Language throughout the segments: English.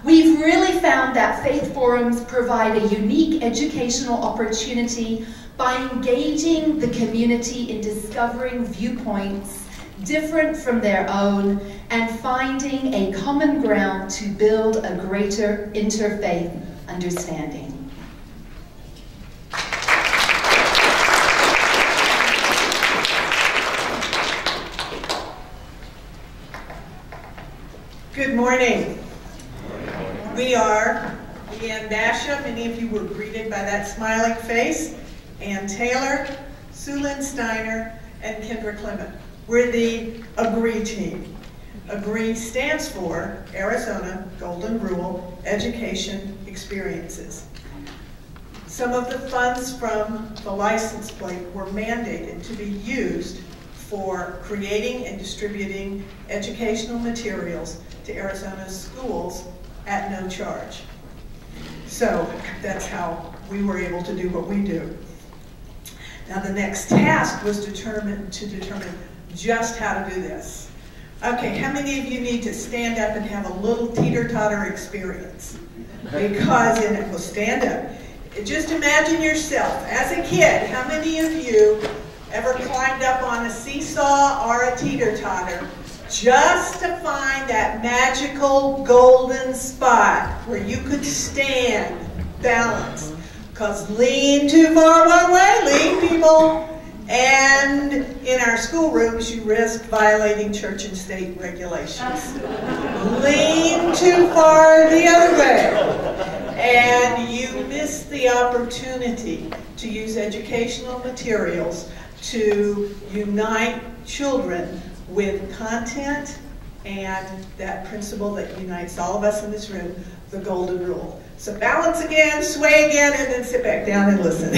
We've really found that faith forums provide a unique educational opportunity by engaging the community in discovering viewpoints different from their own and finding a common ground to build a greater interfaith understanding. Good morning. We are Leanne Basham. Many of you were greeted by that smiling face. Ann Taylor, Sue Lynn Steiner, and Kendra Clement. We're the AGREE team. AGREE stands for Arizona Golden Rule Education Experiences. Some of the funds from the license plate were mandated to be used for creating and distributing educational materials to Arizona's schools at no charge. So that's how we were able to do what we do. Now the next task was to determine just how to do this. Okay, how many of you need to stand up and have a little teeter-totter experience? Because in it, well, stand up. Just imagine yourself as a kid. How many of you ever climbed up on a seesaw or a teeter-totter just to find that magical golden spot where you could stand, balance? Because lean too far one way, lean people. And in our schoolrooms, you risk violating church and state regulations. Lean too far the other way. And you miss the opportunity to use educational materials to unite children with content and that principle that unites all of us in this room, the golden rule. So balance again, sway again, and then sit back down and listen.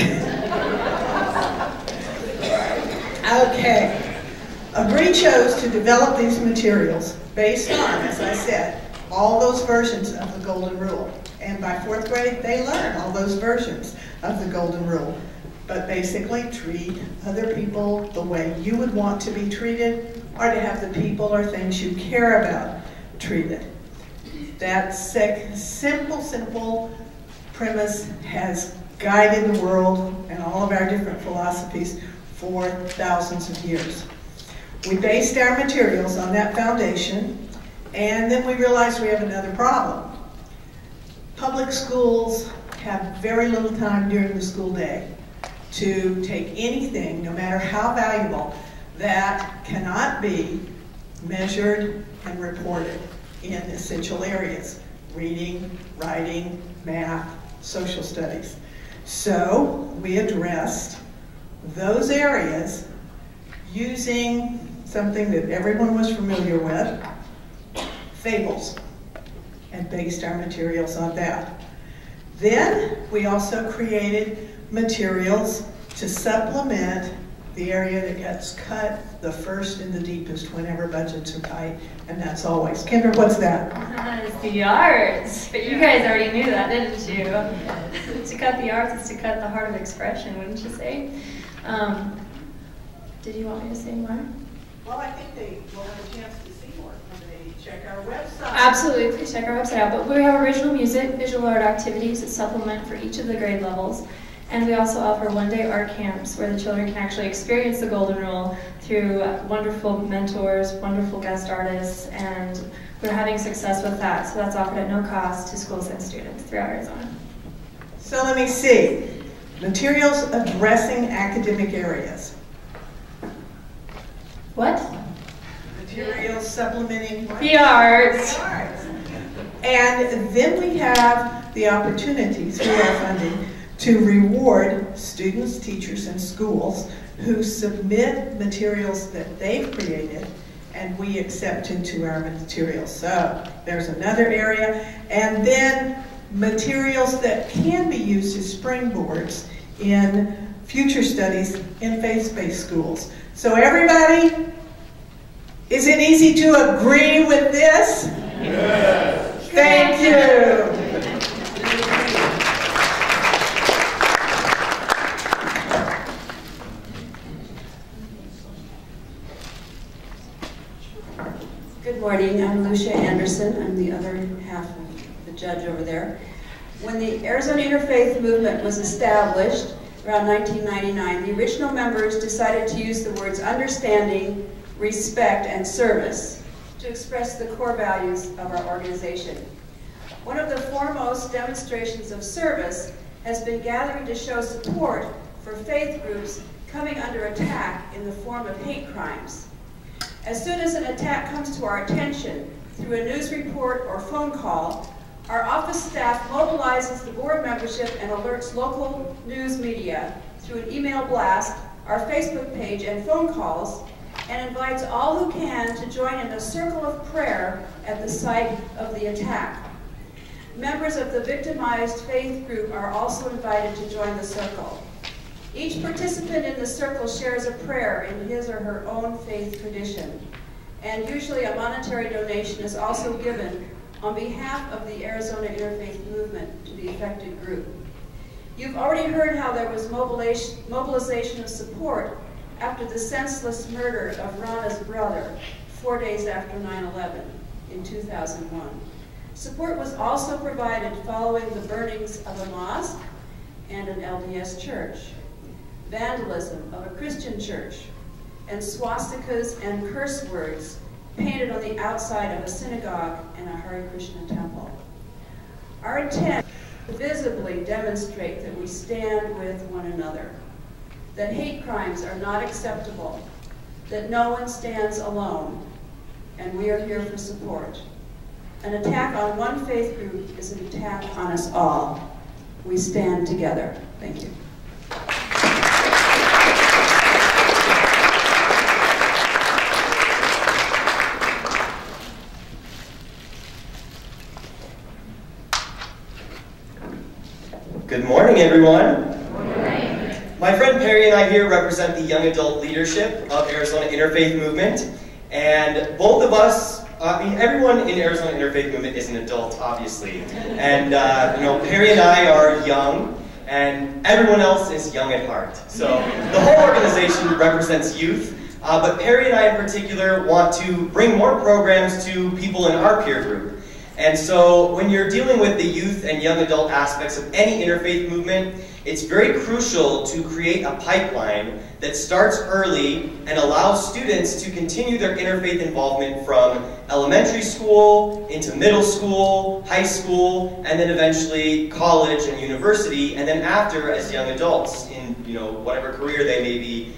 Okay. AGREE chose to develop these materials based on, as I said, all those versions of the golden rule. And by 4th grade, they learn all those versions of the golden rule. But basically, treat other people the way you would want to be treated, or to have the people or things you care about treated. That simple premise has guided the world and all of our different philosophies for thousands of years. We based our materials on that foundation, and then we realized we have another problem. Public schools have very little time during the school day to take anything, no matter how valuable, that cannot be measured and reported in essential areas: reading, writing, math, social studies. So we addressed those areas using something that everyone was familiar with, fables, and based our materials on that. Then we also created materials to supplement the area that gets cut the first and the deepest whenever budgets are tight, and that's always. Kendra, what's that? It's the arts. But you guys already knew that, didn't you? To cut the arts is to cut the heart of expression, wouldn't you say? Did you want me to say more? Well, I think they will have a chance to see more when they check our website. Absolutely, please check our website out. But we have original music, visual art activities that supplement for each of the grade levels. And we also offer one-day art camps where the children can actually experience the golden rule through wonderful mentors, wonderful guest artists, and we're having success with that. So that's offered at no cost to schools and students throughout Arizona. So let me see. Materials addressing academic areas. What? Materials supplementing what? The arts. The arts. And then we have the opportunity through our funding to reward students, teachers, and schools who submit materials that they've created and we accept into our materials. So there's another area. And then materials that can be used as springboards in future studies in faith-based schools. So everybody, is it easy to agree with this? Yes. Thank you. Good morning, I'm Lucia Anderson. I'm the other half of the judge over there. When the Arizona Interfaith Movement was established around 1999, the original members decided to use the words understanding, respect, and service to express the core values of our organization. One of the foremost demonstrations of service has been gathering to show support for faith groups coming under attack in the form of hate crimes. As soon as an attack comes to our attention through a news report or phone call, our office staff mobilizes the board membership and alerts local news media through an email blast, our Facebook page, and phone calls, and invites all who can to join in a circle of prayer at the site of the attack. Members of the victimized faith group are also invited to join the circle. Each participant in the circle shares a prayer in his or her own faith tradition, and usually a monetary donation is also given on behalf of the Arizona Interfaith Movement to the affected group. You've already heard how there was mobilization of support after the senseless murder of Rana's brother 4 days after 9/11 in 2001. Support was also provided following the burnings of a mosque and an LDS church, vandalism of a Christian church, and swastikas and curse words painted on the outside of a synagogue and a Hare Krishna temple. Our intent is to visibly demonstrate that we stand with one another, that hate crimes are not acceptable, that no one stands alone, and we are here for support. An attack on one faith group is an attack on us all. We stand together. Thank you. Good morning, everyone. Good morning. My friend Perry and I here represent the young adult leadership of Arizona Interfaith Movement, and both of us, everyone in Arizona Interfaith Movement is an adult, obviously, and Perry and I are young, and everyone else is young at heart. So the whole organization represents youth, but Perry and I in particular want to bring more programs to people in our peer group. And so when you're dealing with the youth and young adult aspects of any interfaith movement, it's very crucial to create a pipeline that starts early and allows students to continue their interfaith involvement from elementary school into middle school, high school, and then eventually college and university, and then after as young adults in whatever career they may be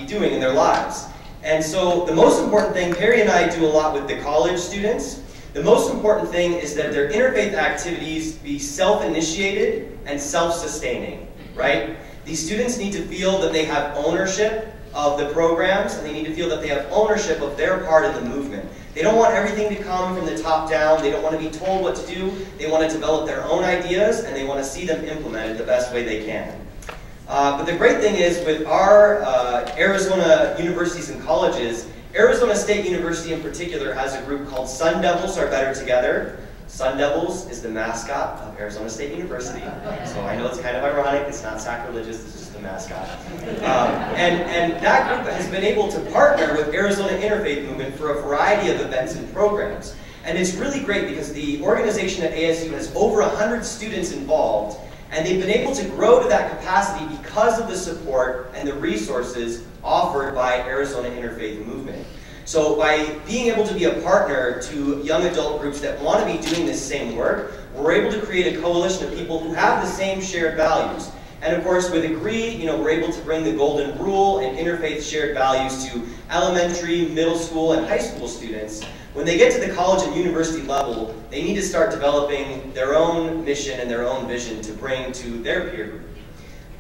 doing in their lives. And so the most important thing, Perry and I do a lot with the college students. The most important thing is that their interfaith activities be self-initiated and self-sustaining, right? These students need to feel that they have ownership of the programs, and they need to feel that they have ownership of their part of the movement. They don't want everything to come from the top down. They don't want to be told what to do. They want to develop their own ideas, and they want to see them implemented the best way they can. But the great thing is, with our Arizona universities and colleges, Arizona State University in particular has a group called Sun Devils Are Better Together. Sun Devils is the mascot of Arizona State University. So I know it's kind of ironic, it's not sacrilegious, it's just the mascot. And that group has been able to partner with Arizona Interfaith Movement for a variety of events and programs. And it's really great because the organization at ASU has over 100 students involved, and they've been able to grow to that capacity because of the support and the resources offered by Arizona Interfaith Movement. So by being able to be a partner to young adult groups that want to be doing this same work, we're able to create a coalition of people who have the same shared values. And of course, with Agree, we're able to bring the Golden Rule and interfaith shared values to elementary, middle school, and high school students. When they get to the college and university level, they need to start developing their own mission and their own vision to bring to their peer group.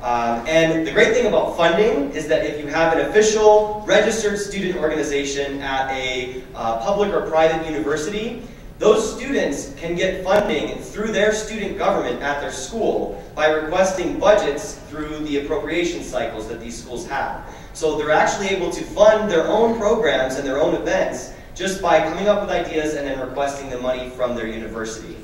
And the great thing about funding is that if you have an official registered student organization at a public or private university, those students can get funding through their student government at their school by requesting budgets through the appropriation cycles that these schools have. So they're actually able to fund their own programs and their own events just by coming up with ideas and then requesting the money from their university.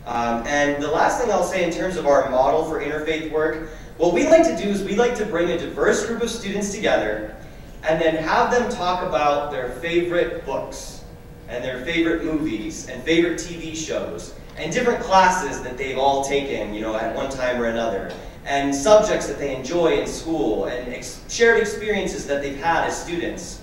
And the last thing I'll say in terms of our model for interfaith work, what we like to do is we like to bring a diverse group of students together and then have them talk about their favorite books and their favorite movies and favorite TV shows and different classes that they've all taken, at one time or another, and subjects that they enjoy in school, and shared experiences that they've had as students.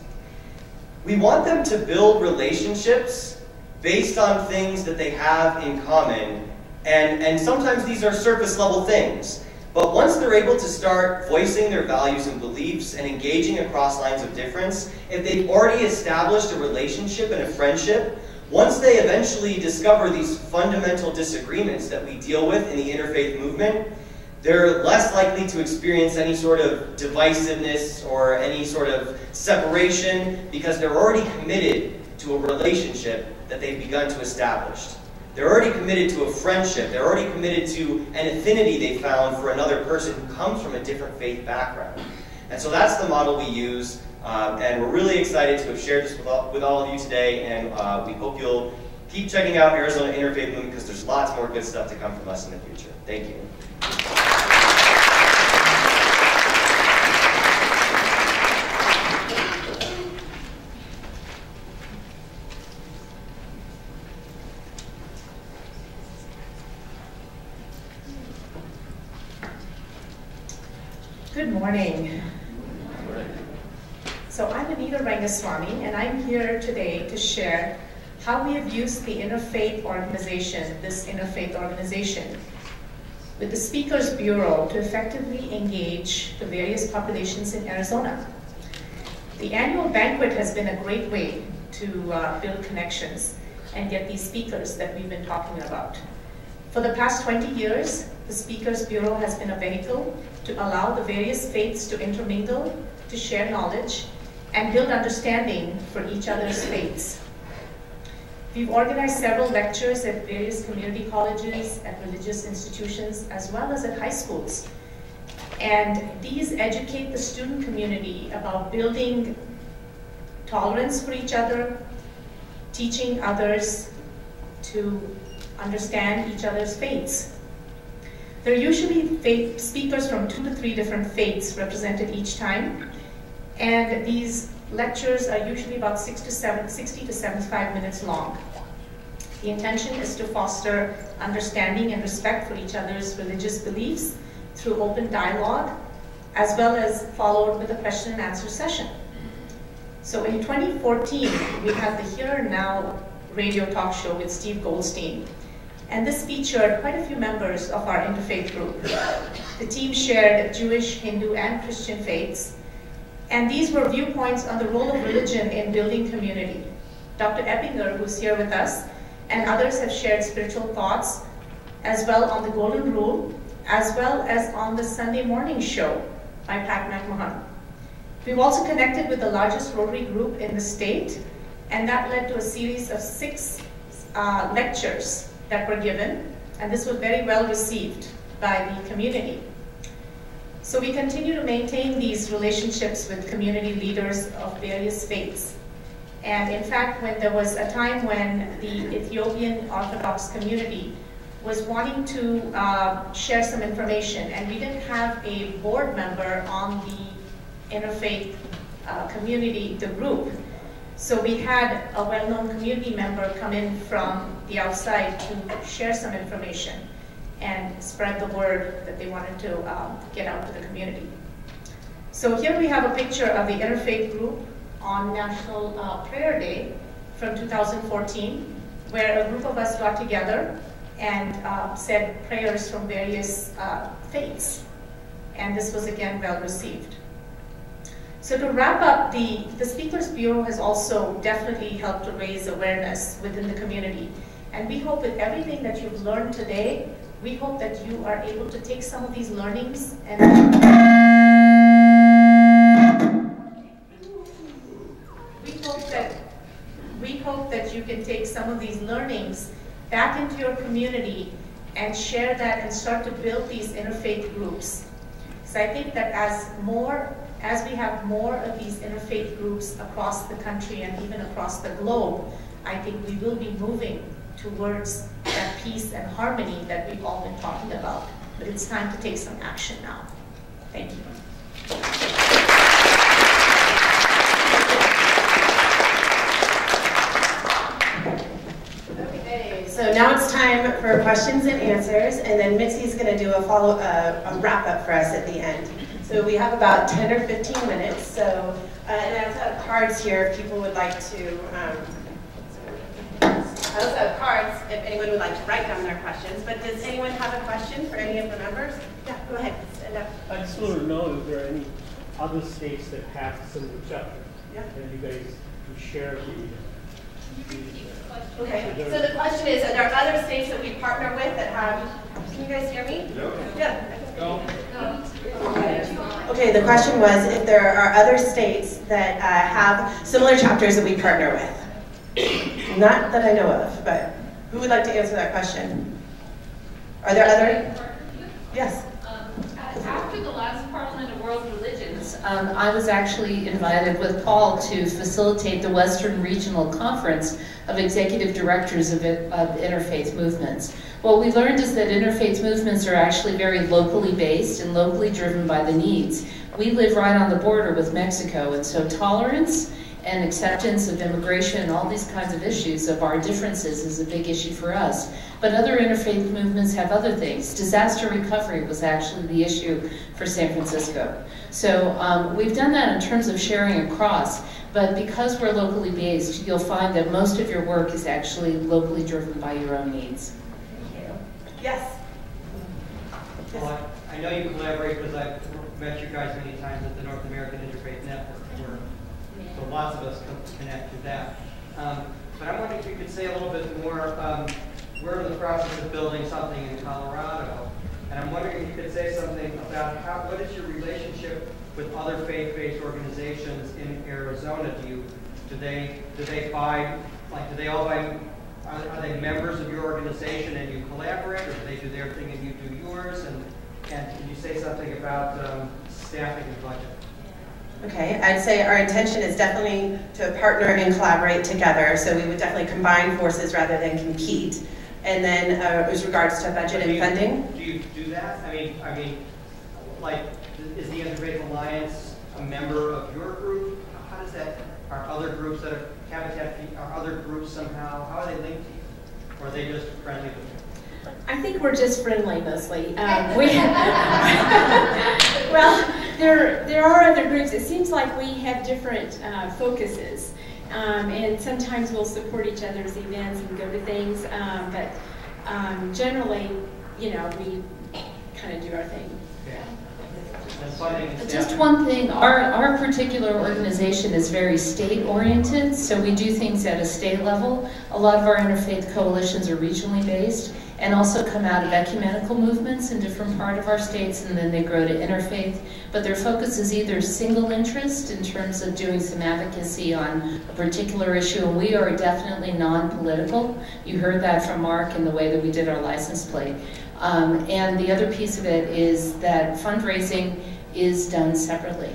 We want them to build relationships based on things that they have in common, and sometimes these are surface level things. But once they're able to start voicing their values and beliefs and engaging across lines of difference, if they've already established a relationship and a friendship, once they eventually discover these fundamental disagreements that we deal with in the interfaith movement, they're less likely to experience any sort of divisiveness or any sort of separation because they're already committed to a relationship that they've begun to establish. They're already committed to a friendship. They're already committed to an affinity they found for another person who comes from a different faith background. And so that's the model we use, and we're really excited to have shared this with all of you today, and we hope you'll keep checking out Arizona Interfaith Movement because there's lots more good stuff to come from us in the future. Thank you. Good morning. So I'm Anita Rangaswamy, and I'm here today to share how we have used the interfaith organization, this interfaith organization, with the Speakers Bureau to effectively engage the various populations in Arizona. The annual banquet has been a great way to build connections and get these speakers that we've been talking about. For the past 20 years, the Speakers Bureau has been a vehicle to allow the various faiths to intermingle, to share knowledge, and build understanding for each other's faiths. We've organized several lectures at various community colleges, at religious institutions, as well as at high schools. And these educate the student community about building tolerance for each other, teaching others to understand each other's faiths. There are usually speakers from 2 to 3 different faiths represented each time, and these lectures are usually about 60 to 75 minutes long. The intention is to foster understanding and respect for each other's religious beliefs through open dialogue, as well as followed with a question and answer session. So in 2014, we had the Here and Now radio talk show with Steve Goldstein. And this featured quite a few members of our interfaith group. The team shared Jewish, Hindu, and Christian faiths. And these were viewpoints on the role of religion in building community. Dr. Eppinger, who's here with us, and others have shared spiritual thoughts, as well on the Golden Rule, as well as on the Sunday morning show by Pat McMahon. We've also connected with the largest Rotary group in the state, and that led to a series of 6 lectures that were given, and this was very well received by the community. So we continue to maintain these relationships with community leaders of various faiths. And in fact, when there was a time when the Ethiopian Orthodox community was wanting to share some information, and we didn't have a board member on the interfaith community, the group, so we had a well-known community member come in from the outside to share some information and spread the word that they wanted to get out to the community. So here we have a picture of the interfaith group on National Prayer Day from 2014, where a group of us got together and said prayers from various faiths. And this was again well received. So to wrap up, the Speakers Bureau has also definitely helped to raise awareness within the community. And we hope with everything that you've learned today, we hope that you are able to take some of these learnings and we hope that you can take some of these learnings back into your community and share that and start to build these interfaith groups. So I think that as we have more of these interfaith groups across the country and even across the globe, I think we will be moving towards that peace and harmony that we've all been talking about. But it's time to take some action now. Thank you. Okay, so so now it's time for questions and answers, and then Mitzi's going to do a wrap-up for us at the end. So we have about 10 or 15 minutes, so, and I also have cards here if people would like to, I also have cards if anyone would like to write down their questions, but does anyone have a question for any of the members? Yeah, go ahead, stand up. I just want to know if there are any other states that have similar chapters. Yeah. And you guys can share the Okay, so the question is, are there other states that we partner with that have, can you guys hear me? No. Yeah. No. Okay, the question was if there are other states that have similar chapters that we partner with. Not that I know of, but who would like to answer that question? Are there other? Yes. After the last Parliament of World Religions, I was actually invited with Paul to facilitate the Western Regional Conference of Executive Directors of Interfaith Movements. What we learned is that interfaith movements are actually very locally based and locally driven by the needs. We live right on the border with Mexico, and so tolerance and acceptance of immigration and all these kinds of issues of our differences is a big issue for us. But other interfaith movements have other things. Disaster recovery was actually the issue for San Francisco. So we've done that in terms of sharing across, but because we're locally based, you'll find that most of your work is actually locally driven by your own needs. Thank you. Yes? Well, I know you collaborate because I've met you guys many times at the North American Interfaith Network, so lots of us connect to that. But I wonder if you could say a little bit more. We're in the process of building something in Colorado, and I'm wondering if you could say something about what is your relationship with other faith-based organizations in Arizona? Do they buy, like, do they all buy? Are they members of your organization and you collaborate, or do they do their thing and you do yours? And can you say something about staffing and budget? Okay, I'd say our intention is definitely to partner and collaborate together, so we would definitely combine forces rather than compete. And then as regards to budget and funding. Do you do that? I mean, like, is the Interfaith Alliance a member of your group? How does that, are other groups that are Habitat, are other groups somehow, how are they linked to you? Or are they just friendly with you? I think we're just friendly mostly. Well, there are other groups. It seems like we have different focuses. And sometimes we'll support each other's events and go to things, but generally, you know, we kind of do our thing. Just one thing, our particular organization is very state-oriented, so we do things at a state level. A lot of our interfaith coalitions are regionally based and also come out of ecumenical movements in different parts of our states, and then they grow to interfaith. But their focus is either single interest in terms of doing some advocacy on a particular issue, and we are definitely non-political. You heard that from Mark in the way that we did our license plate. And the other piece of it is that fundraising is done separately.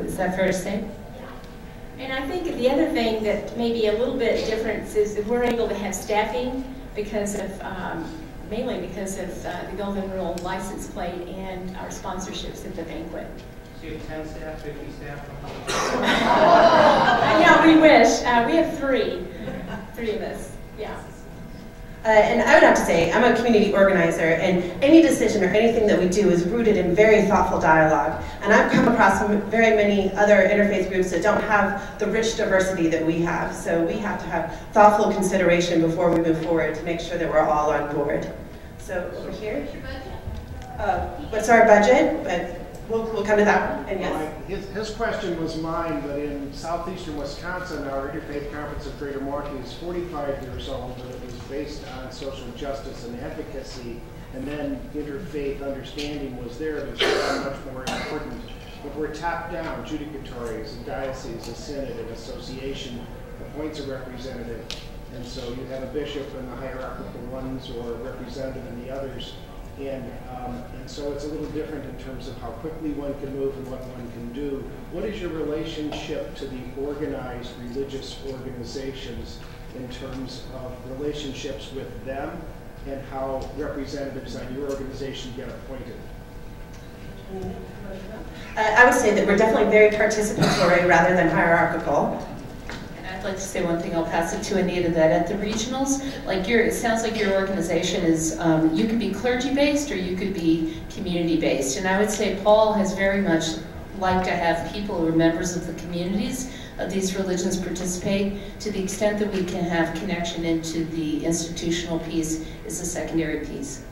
Is that fair to say? And I think the other thing that may be a little bit different is that we're able to have staffing because of, mainly because of the Golden Rule license plate and our sponsorships at the banquet. So you have 10 staff, 50 staff? Yeah, we wish. We have three of us, yeah. And I would have to say, I'm a community organizer, and any decision or anything that we do is rooted in very thoughtful dialogue. And I've come across very many other interfaith groups that don't have the rich diversity that we have. So we have to have thoughtful consideration before we move forward to make sure that we're all on board. So over here. What's our budget? But we'll come to that one. And yes. His question was mine, but in southeastern Wisconsin, our Interfaith Conference of Greater Milwaukee is 45 years old, but it was based on social justice and advocacy, and then interfaith understanding was there. It was much more important. But we're top-down, judicatories, a diocese, a synod, an association appoints a representative, and so you have a bishop in the hierarchical ones or a representative in the others. And so it's a little different in terms of how quickly one can move and what one can do. What is your relationship to the organized religious organizations in terms of relationships with them and how representatives on your organization get appointed? I would say that we're definitely very participatory rather than hierarchical. And I'd like to say one thing, I'll pass it to Anita, that at the regionals, like it sounds like your organization is, you can be clergy-based or you could be community-based. And I would say Paul has very much liked to have people who are members of the communities of these religions participate. To the extent that we can have connection into the institutional piece is a secondary piece.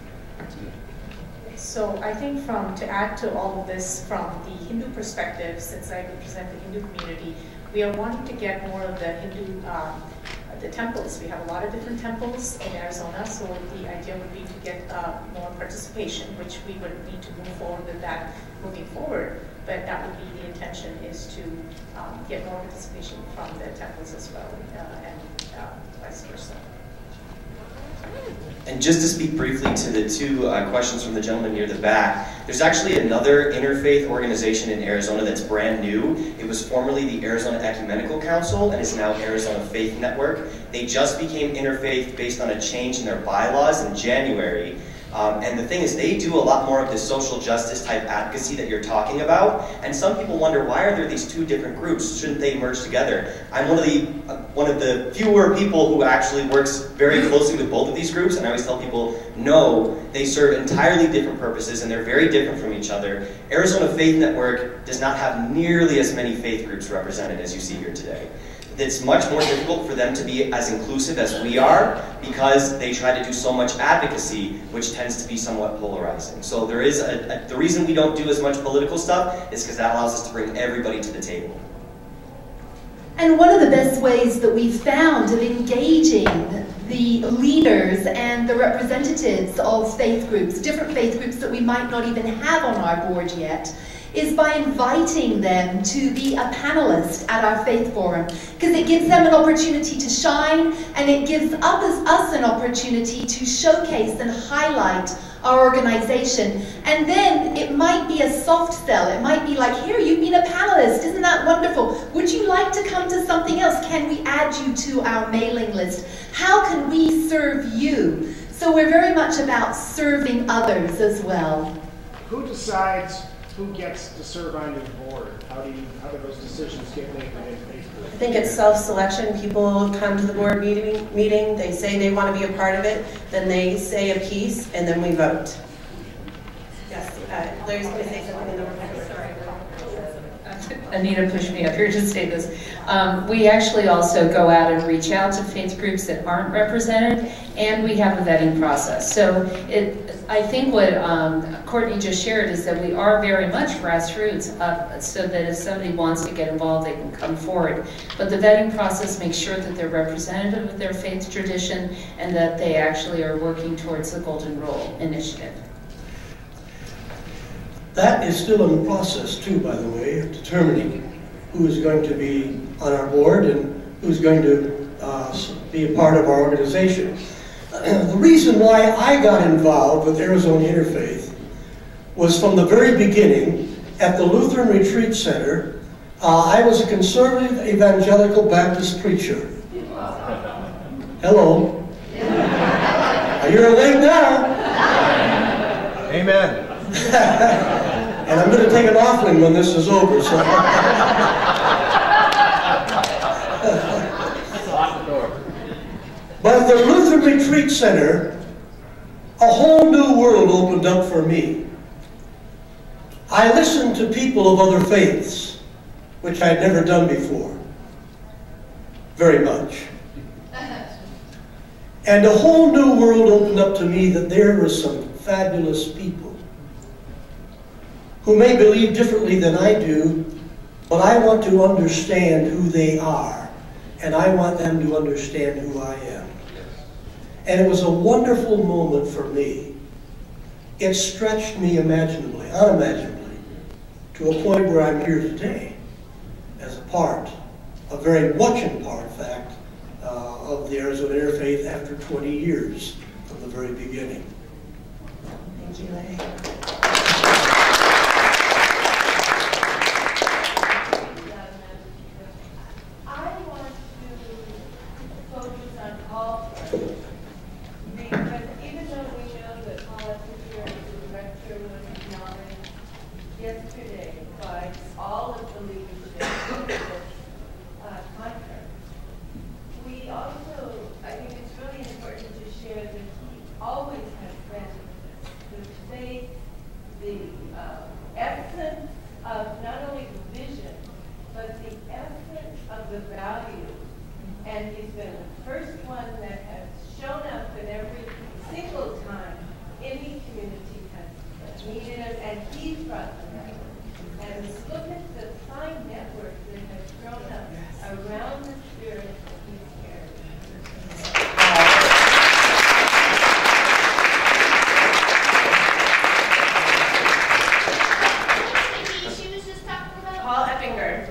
So I think to add to all of this from the Hindu perspective, since I represent the Hindu community, we are wanting to get more of the Hindu, the temples. We have a lot of different temples in Arizona, so the idea would be to get more participation, which we would need to move forward with that moving forward. But that would be the intention, is to get more participation from the temples as well, and vice versa. And just to speak briefly to the two questions from the gentleman near the back, there's actually another interfaith organization in Arizona that's brand new. It was formerly the Arizona Ecumenical Council and is now Arizona Faith Network. They just became interfaith based on a change in their bylaws in January. And the thing is, they do a lot more of this social justice type advocacy that you're talking about. And some people wonder, why are there these two different groups? Shouldn't they merge together? I'm one of the fewer people who actually works very closely with both of these groups. And I always tell people, no, they serve entirely different purposes and they're very different from each other. Arizona Faith Network does not have nearly as many faith groups represented as you see here today. It's much more difficult for them to be as inclusive as we are because they try to do so much advocacy, which tends to be somewhat polarizing. So there is the reason we don't do as much political stuff is because that allows us to bring everybody to the table. And one of the best ways that we've found of engaging the leaders and the representatives of faith groups, different faith groups that we might not even have on our board yet, is by inviting them to be a panelist at our Faith Forum, because it gives them an opportunity to shine, and it gives us an opportunity to showcase and highlight our organization. And then it might be a soft sell. It might be like, here, you've been a panelist, isn't that wonderful? Would you like to come to something else? Can we add you to our mailing list? How can we serve you? So we're very much about serving others as well. Who decides who gets to serve on your board? How do those decisions get made within Facebook? I think it's self-selection. People come to the board meeting, they say they want to be a part of it, then they say a piece, and then we vote. Yes, Larry's going to say something in the room. Anita pushed me up here to say this. We actually also go out and reach out to faith groups that aren't represented, and we have a vetting process. So I think what Courtney just shared is that we are very much grassroots, so that if somebody wants to get involved, they can come forward. But the vetting process makes sure that they're representative of their faith tradition and that they actually are working towards the Golden Rule Initiative. That is still in the process too, by the way, of determining who is going to be on our board and who's going to be a part of our organization. The reason why I got involved with Arizona Interfaith was from the very beginning at the Lutheran Retreat Center. I was a conservative evangelical Baptist preacher. Hello. You're awake now. Amen. And I'm going to take an offering when this is over. So. But at the Lutheran Retreat Center, a whole new world opened up for me. I listened to people of other faiths, which I had never done before, very much. And a whole new world opened up to me that there were some fabulous people who may believe differently than I do, but I want to understand who they are, and I want them to understand who I am. And it was a wonderful moment for me. It stretched me unimaginably, to a point where I'm here today as a part, a very much in part, in fact, of the Arizona Interfaith after 20 years from the very beginning. Thank you, Larry. and he's brought them. And look at the fine network that has grown up around the spirit of these characters. She was just talking about Paul Eppinger.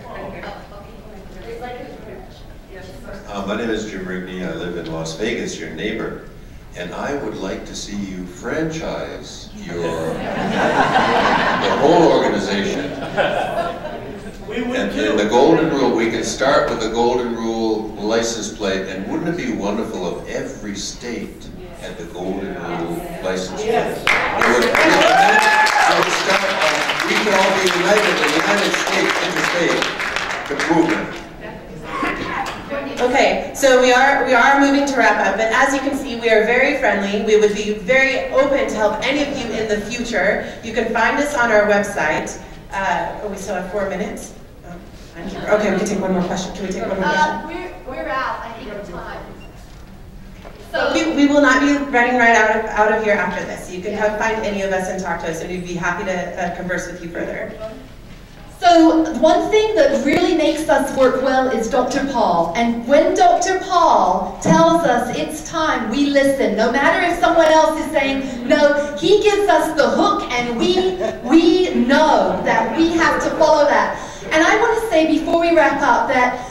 My name is Jim Rigney. I live in Las Vegas, your neighbor. And I would like to see you franchise the whole organization. And the Golden Rule, we can start with the Golden Rule license plate, and wouldn't it be wonderful if every state had the Golden Rule license plate? So we could all be united in the United States interstate movement. Okay, so we are moving to wrap up, but as you can see, we are very friendly. We would be very open to help any of you in the future. You can find us on our website. We still have 4 minutes. Okay, we can take one more question. Can we take one more question? we're out, I think, of time. So we will not be running right out of here after this. You can find any of us and talk to us, and we'd be happy to converse with you further. So one thing that really makes us work well is Dr. Paul. And when Dr. Paul tells us it's time, we listen. No matter if someone else is saying no, he gives us the hook, and we know that we have to follow that. And I want to say before we wrap up that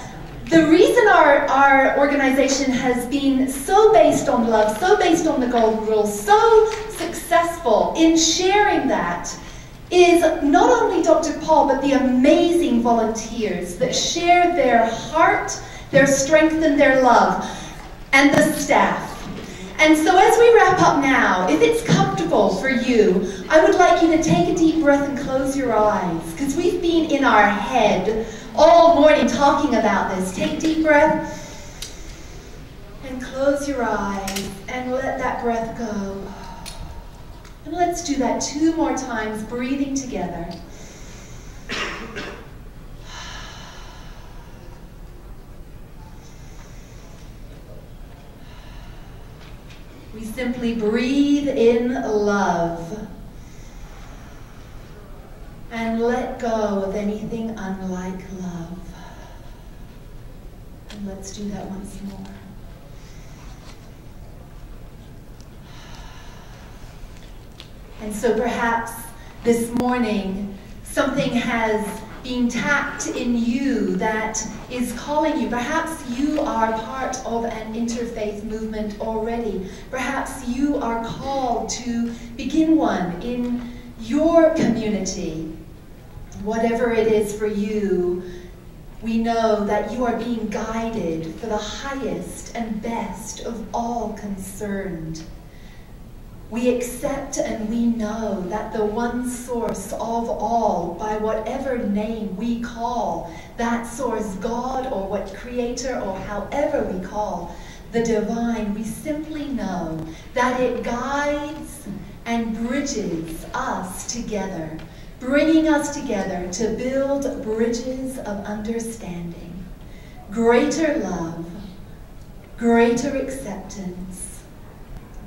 the reason our organization has been so based on love, so based on the Golden Rule, so successful in sharing that is not only Dr. Paul, but the amazing volunteers that share their heart, their strength, and their love, and the staff. And so as we wrap up now, if it's comfortable for you, I would like you to take a deep breath and close your eyes, because we've been in our head all morning talking about this. Take a deep breath and close your eyes and let that breath go. And let's do that 2 more times, breathing together. We simply breathe in love and let go of anything unlike love. And let's do that once more. And so perhaps this morning something has been tapped in you that is calling you. Perhaps you are part of an interfaith movement already. Perhaps you are called to begin one in your community. Whatever it is for you, we know that you are being guided for the highest and best of all concerned. We accept and we know that the one source of all, by whatever name we call that source, God or what creator or however we call the divine, we simply know that it guides and bridges us together, bringing us together to build bridges of understanding, greater love, greater acceptance,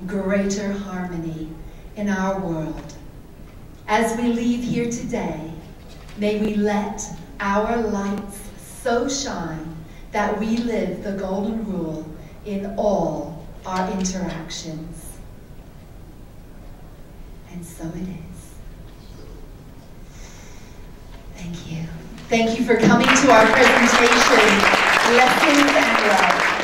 greater harmony in our world. As we leave here today, may we let our lights so shine that we live the Golden Rule in all our interactions. And so it is. Thank you. Thank you for coming to our presentation, Lessons and Love.